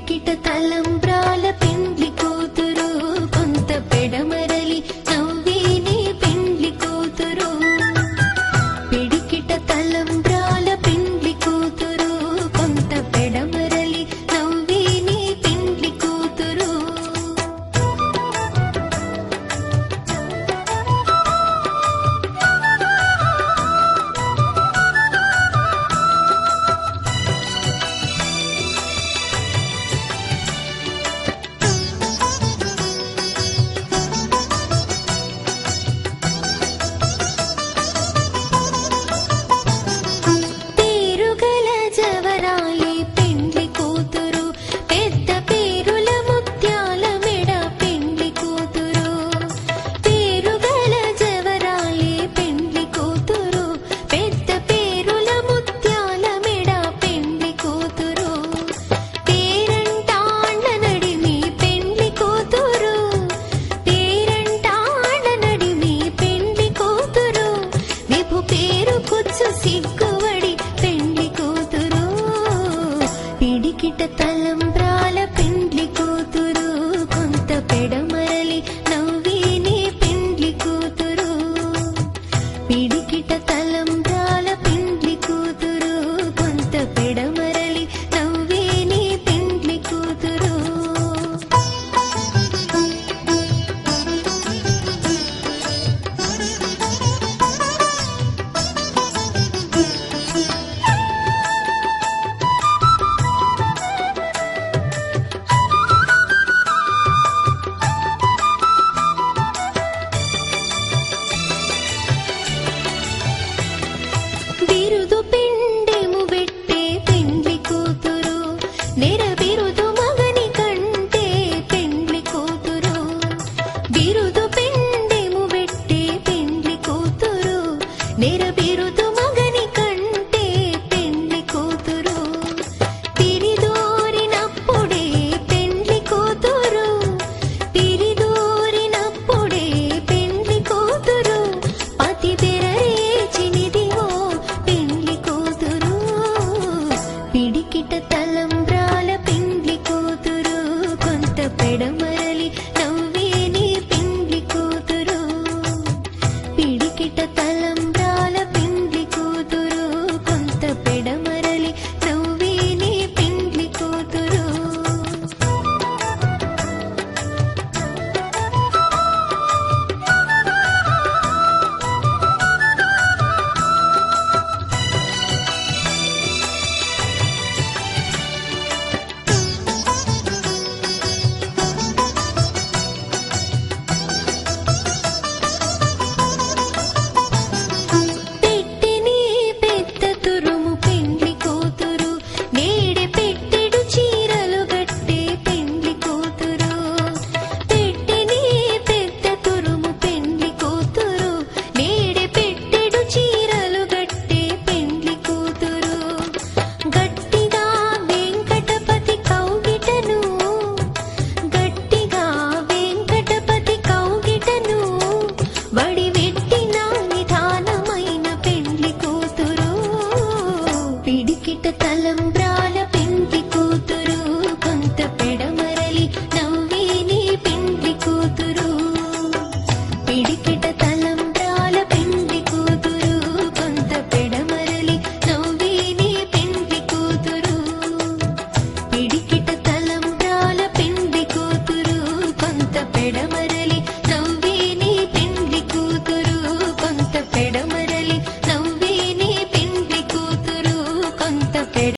పిడికిట తలంబ్రాల పెండ్లి కూతురు కొంత పెడమరలి నవ్వేనే పెండ్లి కూతురు పిడికిట తలంబ్రాల పెండ్లి కూతురు కొంత పెడమరలి నవ్వేనే పెండ్లి కూతురు పిడికిట తలంబ్రాల పెండ్లి కూతురు కొంత పెడమరలి నవ్వేనే పెండ్లి కూతురు పిడికిట తలంబ్రాల పెండ్లి కూతురు కొంత పెడమరలి నవ్వేనే పెండ్లి కూతురు బిరుదు పిండెము పెట్టే పెండ్లి కూతురు నెరబిరుదు మగని కంటే పెండ్లి కూతురు బిరుదు పిండెము పెట్టే పెండ్లి కూతురు నెరబిరుదు